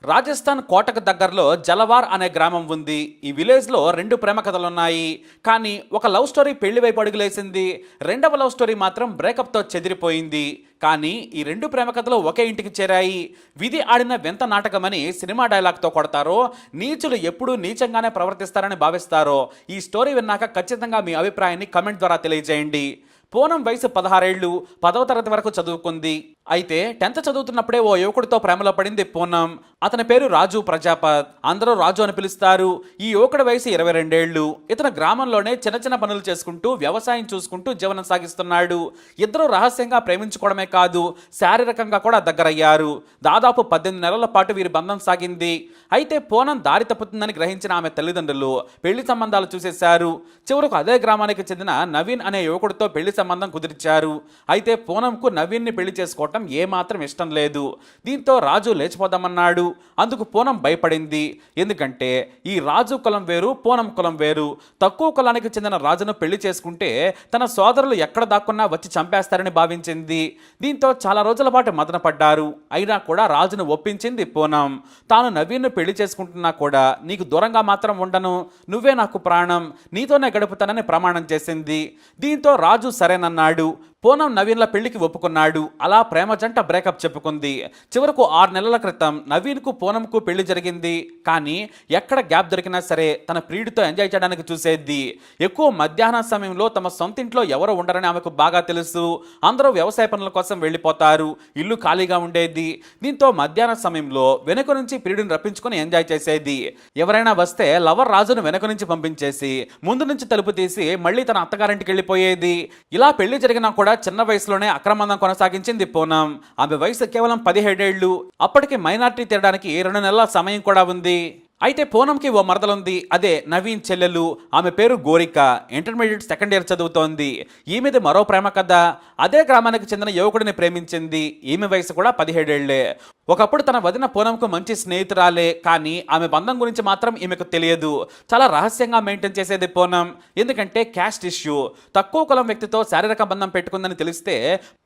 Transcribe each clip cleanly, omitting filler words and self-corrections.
రాజస్థాన్ కోటకు దగ్గరలో జలవార్ అనే గ్రామం ఉంది. ఈ విలేజ్లో రెండు ప్రేమ కథలున్నాయి. కానీ ఒక లవ్ స్టోరీ పెళ్లి వైపు అడుగులేసింది. రెండవ లవ్ స్టోరీ మాత్రం బ్రేకప్తో చెదిరిపోయింది. కానీ ఈ రెండు ప్రేమ కథలు ఒకే ఇంటికి చేరాయి. విధి ఆడిన వింత నాటకమని సినిమా డైలాగ్తో కొడతారో, నీచులు ఎప్పుడూ నీచంగానే ప్రవర్తిస్తారని భావిస్తారో, ఈ స్టోరీ విన్నాక ఖచ్చితంగా మీ అభిప్రాయాన్ని కమెంట్ ద్వారా తెలియజేయండి. పూనం వయసు 16 ఏళ్ళు, 10వ తరగతి వరకు చదువుకుంది. అయితే 10th చదువుతున్నప్పుడే ఓ యువకుడితో ప్రేమలో పడింది పూనం. అతని పేరు రాజు ప్రజాపత్, అందరూ రాజు అని పిలుస్తారు. ఈ యువకుడి వయసు 22 ఏళ్ళు. ఇతను గ్రామంలోనే చిన్న చిన్న పనులు చేసుకుంటూ వ్యవసాయం చూసుకుంటూ జీవనం సాగిస్తున్నాడు. ఇద్దరు రహస్యంగా ప్రేమించుకోవడమే కాదు, శారీరకంగా కూడా దగ్గరయ్యారు. దాదాపు 18 నెలల పాటు వీరి బంధం సాగింది. అయితే పూనం దారి తప్పుతుందని గ్రహించిన ఆమె తల్లిదండ్రులు పెళ్లి సంబంధాలు చూసేశారు. చివరకు అదే గ్రామానికి చెందిన నవీన్ అనే యువకుడితో పెళ్లి సంబంధం కుదిర్చారు. అయితే పూనంకు నవీన్ని పెళ్లి చేసుకోవటం ఏమాత్రం ఇష్టం లేదు. దీంతో రాజు లేచిపోదామన్నాడు. అందుకు పూనం భయపడింది. ఎందుకంటే ఈ రాజు కులం వేరు, పూనం కులం వేరు. తక్కువ కులానికి చెందిన రాజును పెళ్లి చేసుకుంటే తన సోదరులు ఎక్కడ దాక్కున్నా వచ్చి చంపేస్తారని భావించింది. దీంతో చాలా రోజుల పాటు మదన పడ్డారు. అయినా కూడా రాజును ఒప్పించింది పూనం. తాను నవీన్ను పెళ్లి చేసుకుంటున్నా కూడా నీకు దూరంగా మాత్రం ఉండను, నువ్వే నాకు ప్రాణం, నీతోనే గడుపుతానని ప్రమాణం చేసింది. దీంతో రాజు సరేనన్నాడు. పూనం నవీన్ల పెళ్లికి ఒప్పుకున్నాడు. అలా ప్రేమ జంట బ్రేకప్ చెప్పుకుంది. చివరకు 6 నెలల క్రితం నవీన్కు పూనంకు పెళ్లి జరిగింది. కానీ ఎక్కడ గ్యాప్ దొరికినా సరే తన ప్రియుడితో ఎంజాయ్ చేయడానికి చూసేది. ఎక్కువ మధ్యాహ్నం సమయంలో తమ సొంత ఇంట్లో ఎవరు ఉండరని ఆమెకు బాగా తెలుసు. అందరూ వ్యవసాయ పనుల కోసం వెళ్ళిపోతారు. ఇల్లు ఖాళీగా ఉండేది. దీంతో మధ్యాహ్న సమయంలో వెనుక నుంచి ప్రియుడిని రప్పించుకొని ఎంజాయ్ చేసేది. ఎవరైనా వస్తే లవర్ రాజును వెనుక నుంచి పంపించేసి ముందు నుంచి తలుపు తీసి మళ్ళీ తన అత్తగారింటికి వెళ్ళిపోయేది. ఇలా పెళ్లి జరిగినా కూడా చిన్న వయసులోనే అక్రమందం కొనసాగించింది పూనం. ఆమె వయసు కేవలం 17 ఏళ్ళు. అప్పటికి మైనారిటీ తీరడానికి 2 నెలల సమయం కూడా ఉంది. అయితే పూనంకి ఓ మరదలుంది. అదే నవీన్ చెల్లెలు. ఆమె పేరు గోరిక. ఇంటర్మీడియట్ 2nd ఇయర్ చదువుతోంది. ఈమెది మరో ప్రేమ కథ. అదే గ్రామానికి చెందిన యువకుడిని ప్రేమించింది. ఈమె వయసు కూడా 17 ఏళ్లే. ఒకప్పుడు తన వదిన పూనంకు మంచి స్నేహితురాలే. కానీ ఆమె బంధం గురించి మాత్రం ఈమెకు తెలియదు. చాలా రహస్యంగా మెయింటైన్ చేసేది పూనం. ఎందుకంటే క్యాస్ట్ ఇష్యూ. తక్కువ కులం వ్యక్తితో శారీరక బంధం పెట్టుకుందని తెలిస్తే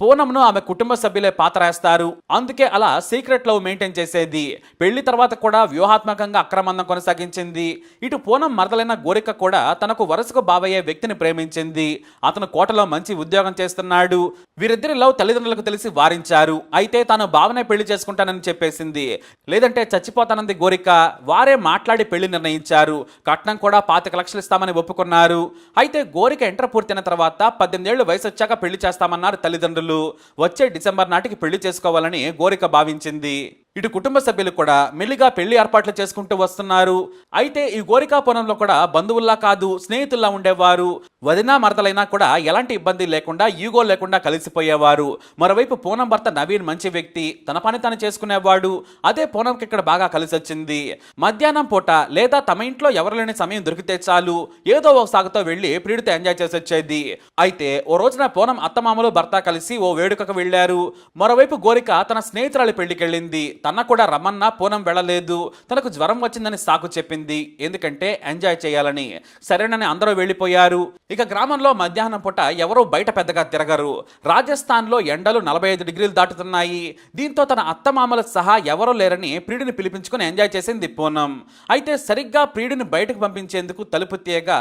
పూనంను ఆమె కుటుంబ సభ్యులే పాతరేస్తారు. అందుకే అలా సీక్రెట్ లవ్ మెయింటైన్ చేసేది. పెళ్లి తర్వాత కూడా వ్యూహాత్మకంగా అక్రమందం కొనసాగించింది. ఇటు పూనం మరదలైన గోరిక కూడా తనకు వరుసకు బాబయ్యే వ్యక్తిని ప్రేమించింది. అతను కోటలో మంచి ఉద్యోగం చేస్తున్నాడు. వీరిద్దరి లవ్ తల్లిదండ్రులకు తెలిసి వారించారు. అయితే తాను బావనే పెళ్లి చేసుకుంటానని చెప్పేసింది. లేదంటే చచ్చిపోతానంది గోరిక. వారే మాట్లాడి పెళ్లి నిర్ణయించారు. కట్నం కూడా 25 లక్షలు ఇస్తామని ఒప్పుకున్నారు. అయితే గోరిక ఇంటర్ పూర్తయిన తర్వాత 18 ఏళ్లు వయసు వచ్చాక పెళ్లి చేస్తామన్నారు తల్లిదండ్రులు. వచ్చే డిసెంబర్ నాటికి పెళ్లి చేసుకోవాలని గోరిక భావించింది. ఇటు కుటుంబ సభ్యులు కూడా మెల్లిగా పెళ్లి ఏర్పాట్లు చేసుకుంటూ వస్తున్నారు. అయితే ఈ గోరికా పొలంలో కూడా బంధువుల్లా కాదు, స్నేహితుల్లా ఉండేవారు. వదినా మరదలైనా కూడా ఎలాంటి ఇబ్బంది లేకుండా, ఈగో లేకుండా కలిసిపోయేవారు. మరోవైపు పూనం భర్త నవీన్ మంచి వ్యక్తి, తన పని తను చేసుకునేవాడు. అదే పూనంకి ఇక్కడ బాగా కలిసి వచ్చింది. మధ్యాహ్నం పూట లేదా తమ ఇంట్లో ఎవరు లేని సమయం దొరికితే చాలు ఏదో ఒక సాగుతో వెళ్లి ప్రియుడితో ఎంజాయ్ చేసి వచ్చేది. అయితే ఓ రోజున పూనం అత్తమామలు భర్త కలిసి ఓ వేడుకకు వెళ్లారు. మరోవైపు గోరిక తన స్నేహితురాలి పెళ్లికి వెళ్ళింది. తన కూడా రమ్మన్నా పూనం వెళ్ళలేదు. తనకు జ్వరం వచ్చిందని సాకు చెప్పింది. ఎందుకంటే ఎంజాయ్ చేయాలని. సరేనని అందరూ వెళ్ళిపోయారు. ఇక గ్రామంలో మధ్యాహ్నం పూట ఎవరూ బయట పెద్దగా తిరగరు. రాజస్థాన్లో ఎండలు 45 డిగ్రీలు దాటుతున్నాయి. దీంతో తన అత్తమామలు సహా ఎవరూ లేరని ప్రియుడిని పిలిపించుకుని ఎంజాయ్ చేసింది పూనం. అయితే సరిగ్గా ప్రియుడిని బయటకు పంపించేందుకు తలుపు తీయగా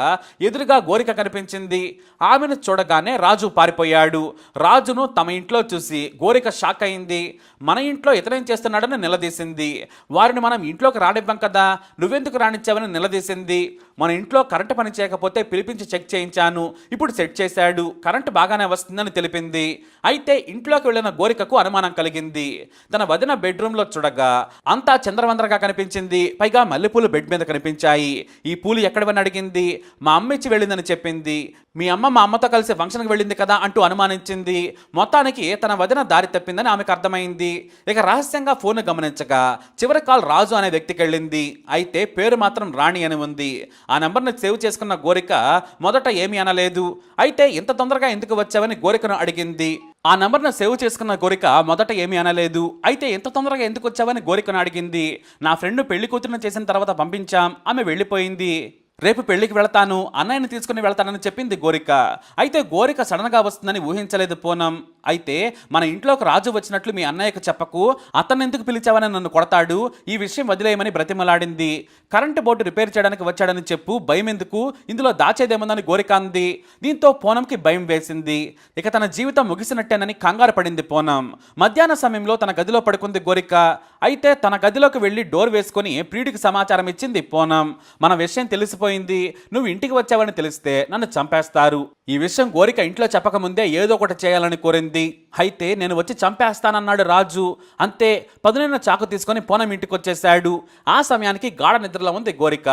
ఎదురుగా గోరిక కనిపించింది. ఆమెను చూడగానే రాజు పారిపోయాడు. రాజును తమ ఇంట్లో చూసి గోరిక షాక్ అయింది. మన ఇంట్లో ఇతనేం చేస్తున్నాడని నిలదీసింది. వారిని మనం ఇంట్లోకి రానివ్వం కదా, నువ్వెందుకు రానిచ్చావని నిలదీసింది. మన ఇంట్లో కరెంటు పని చేయకపోతే పిలిపించి చెక్ చేయించాను, ఇప్పుడు సెట్ చేశాడు, కరెంటు బాగానే వస్తుందని తెలిపింది. అయితే ఇంట్లోకి వెళ్ళిన గోరికకు అనుమానం కలిగింది. తన వదిన బెడ్రూమ్లో చూడగా అంతా చంద్రవందరగా కనిపించింది. పైగా మల్లెపూలు బెడ్ మీద కనిపించాయి. ఈ పూలు ఎక్కడవని అడిగింది. మా అమ్మ ఇచ్చి వెళ్ళిందని చెప్పింది. మీ అమ్మ మా అమ్మతో కలిసి ఫంక్షన్కి వెళ్ళింది కదా అంటూ అనుమానించింది. మొత్తానికి తన వదిన దారి తప్పిందని ఆమెకు అర్థమైంది. ఇక రహస్యంగా ఫోన్ గమనించగా చివరి కాల్ రాజు అనే వ్యక్తికి వెళ్ళింది. అయితే పేరు మాత్రం రాణి అని ఉంది. ఆ నెంబర్ని సేవ్ చేసుకున్న గోరిక మొదట ఏమీ అనలేదు. అయితే ఇంత తొందరగా ఎందుకు వచ్చావని గోరికను అడిగింది. ఆ నెంబర్ను సేవ్ చేసుకున్న గోరిక మొదట ఏమీ అనలేదు. అయితే ఇంత తొందరగా ఎందుకు వచ్చావని గోరికను అడిగింది. నా ఫ్రెండ్ పెళ్లి కూతురుని చేసిన తర్వాత పంపించాం, ఆమె వెళ్ళిపోయింది. రేపు పెళ్లికి వెళతాను, అన్నయ్యని తీసుకుని వెళ్తానని చెప్పింది గోరిక. అయితే గోరిక సడన్గా వస్తుందని ఊహించలేదు పూనం. అయితే మన ఇంట్లోకి రాజు వచ్చినట్లు మీ అన్నయ్యకు చెప్పకు, అతన్ని ఎందుకు పిలిచావని నన్ను కొడతాడు, ఈ విషయం వదిలేయమని బ్రతిమలాడింది. కరెంటు బోర్డు రిపేర్ చేయడానికి వచ్చాడని చెప్పు, భయం ఎందుకు, ఇందులో దాచేదేముందని గోరిక అంది. దీంతో పూనంకి భయం వేసింది. ఇక తన జీవితం ముగిసినట్టేనని కంగారు పడింది పూనం. మధ్యాహ్న సమయంలో తన గదిలో పడుకుంది గోరిక. అయితే తన గదిలోకి వెళ్లి డోర్ వేసుకుని ప్రియుడికి సమాచారం ఇచ్చింది పూనం. మన విషయం తెలిసిపోయింది, నువ్వు ఇంటికి వచ్చావని తెలిస్తే నన్ను చంపేస్తారు. ఈ విషయం గోరిక ఇంట్లో చెప్పకముందే ఏదో ఒకటి చేయాలని కోరింది. అయితే నేను వచ్చి చంపేస్తానన్నాడు రాజు. అంతే, పదునైన చాకు తీసుకొని పూనం ఇంటికి వచ్చేశాడు. ఆ సమయానికి గాఢ నిద్రలో ఉంది గోరిక.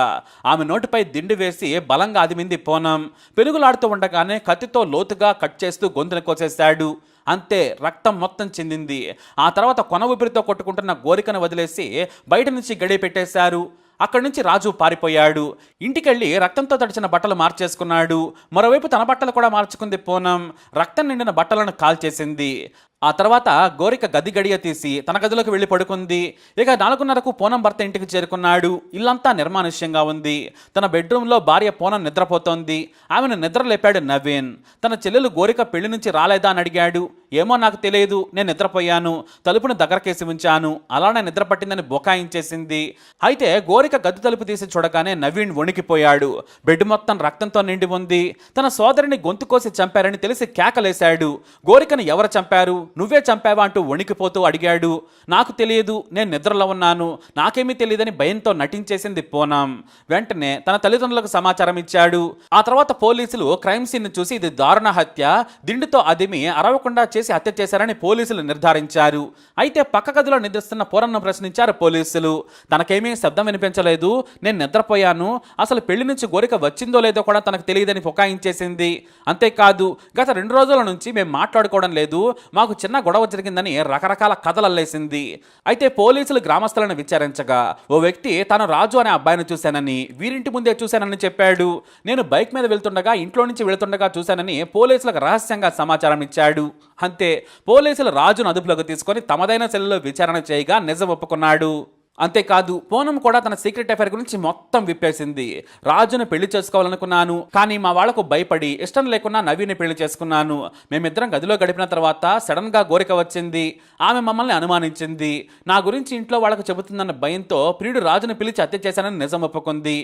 ఆమె నోటిపై దిండు వేసి బలంగా అదిమింది పూనం. పెనుగులాడుతూ ఉండగానే కత్తితో లోతుగా కట్ చేస్తూ గొంతును కోసేశాడు. అంతే, రక్తం మొత్తం చెందింది. ఆ తర్వాత కొన ఊపిరితో కొట్టుకుంటున్న గోరికను వదిలేసి బయట నుంచి గడియ పెట్టేశారు. అక్కడి నుంచి రాజు పారిపోయాడు. ఇంటికెళ్ళి రక్తంతో తడిచిన బట్టలు మార్చేసుకున్నాడు. మరోవైపు తన బట్టలు కూడా మార్చుకుంది పూనం. రక్తం నిండిన బట్టలను కాల్చేసింది. ఆ తర్వాత గోరిక గది గడియ తీసి తన గదిలోకి వెళ్ళి పడుకుంది. ఇక 4:30కు పూనం భర్త ఇంటికి చేరుకున్నాడు. ఇల్లంతా నిర్మానుష్యంగా ఉంది. తన బెడ్రూమ్లో భార్య పూనం నిద్రపోతోంది. ఆమెను నిద్ర లేపాడు నవీన్. తన చెల్లెలు గోరిక పెళ్లి నుంచి రాలేదా అని అడిగాడు. ఏమో నాకు తెలియదు, నేను నిద్రపోయాను, తలుపును దగ్గరకేసి ఉంచాను, అలానే నిద్ర పట్టిందని బొకాయించేసింది. అయితే గోరిక గది తలుపు తీసి చూడగానే నవీన్ వణికిపోయాడు. బెడ్ మొత్తం రక్తంతో నిండి ఉంది. తన సోదరిని గొంతు కోసి చంపారని తెలిసి కేకలేశాడు. గోరికను ఎవరు చంపారు, నువ్వే చంపావా అంటూ వణికిపోతూ అడిగాడు. నాకు తెలియదు, నేను నిద్రలో ఉన్నాను, నాకేమీ తెలియదని భయంతో నటించేసింది పూనం. వెంటనే తన తల్లిదండ్రులకు సమాచారం ఇచ్చాడు. ఆ తర్వాత పోలీసులు క్రైమ్ సీన్ చూసి ఇది దారుణ హత్య, దిండుతో అదిమి అరవకుండా చేసి హత్య చేశారని పోలీసులు నిర్ధారించారు. అయితే పక్క గదిలో నిద్రిస్తున్న పూరన్ను ప్రశ్నించారు పోలీసులు. తనకేమీ శబ్దం వినిపించలేదు, నేను నిద్రపోయాను, అసలు పెళ్లి నుంచి గోరిక వచ్చిందో లేదో కూడా తనకు తెలియదని ఫొకాయించేసింది. అంతేకాదు, గత 2 రోజుల నుంచి మేము మాట్లాడుకోవడం లేదు, మాకు చిన్న గొడవ జరిగిందని రకరకాల కథలు అల్లేసింది. అయితే పోలీసులు గ్రామస్తులను విచారించగా ఓ వ్యక్తి తాను రాజు అనే అబ్బాయిని చూశానని, వీరింటి ముందే చూశానని చెప్పాడు. నేను బైక్ మీద వెళ్తుండగా ఇంట్లో నుంచి వెళ్తుండగా చూశానని పోలీసులకు రహస్యంగా సమాచారం ఇచ్చాడు. అంతే, పోలీసులు రాజును అదుపులోకి తీసుకొని తమదైన సెల్లో విచారణ చేయగా నిజం ఒప్పుకున్నాడు. అంతేకాదు, పూనం కూడా తన సీక్రెట్ అఫైర్ గురించి మొత్తం విప్పేసింది. రాజును పెళ్లి చేసుకోవాలనుకున్నాను, కానీ మా వాళ్లకు భయపడి ఇష్టం లేకున్నా నవీని పెళ్లి చేసుకున్నాను. మేమిద్దరం గదిలో గడిపిన తర్వాత సడన్ గా గోరిక వచ్చింది. ఆమె మమ్మల్ని అనుమానించింది. నా గురించి ఇంట్లో వాళ్ళకు చెబుతుందన్న భయంతో ప్రియుడు రాజును పిలిచి హత్య చేశానని నిజం ఒప్పుకుంది.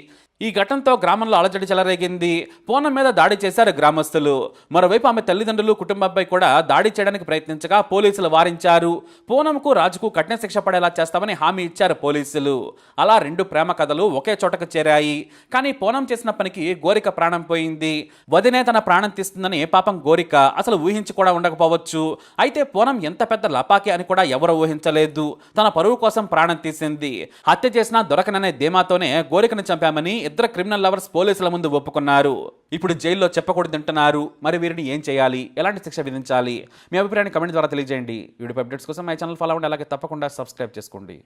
ఈ ఘటనతో గ్రామంలో అలజడి చెలరేగింది. పూనం మీద దాడి చేశారు గ్రామస్తులు. మరోవైపు ఆమె తల్లిదండ్రులు, కుటుంబంపై కూడా దాడి చేయడానికి ప్రయత్నించగా పోలీసులు వారించారు. పూనంకు రాజుకు కఠిన శిక్ష పడేలా చేస్తామని హామీ ఇచ్చారు పోలీసులు. అలా 2 ప్రేమ కథలు ఒకే చోటకు చేరాయి. కానీ పూనం చేసిన పనికి గోరిక ప్రాణం పోయింది. వదినే తన ప్రాణం తీస్తుందని పాపం గోరిక అసలు ఊహించి కూడా ఉండకపోవచ్చు. అయితే పూనం ఎంత పెద్ద లపాకి అని కూడా ఎవరూ ఊహించలేదు. తన పరువు కోసం ప్రాణం తీసింది. హత్య చేసినా దొరకననే ధీమాతోనే గోరికను చంపామని ఇద్దరు క్రిమినల్ లవర్స్ పోలీసుల ముందు ఒప్పుకున్నారు. ఇప్పుడు జైల్లో చెప్పకూడదంటున్నారు. మరి వీరిని ఏం చేయాలి, ఎలాంటి శిక్ష విధించాలి? మీ అభిప్రాయాన్ని కమెంట్ ద్వారా తెలియజేయండి. వీడియో అప్డేట్స్ కోసం మై ఛానల్ ఫాలో అవ్వండి. అలాగే తప్పకుండా సబ్స్క్రైబ్ చేసుకోండి.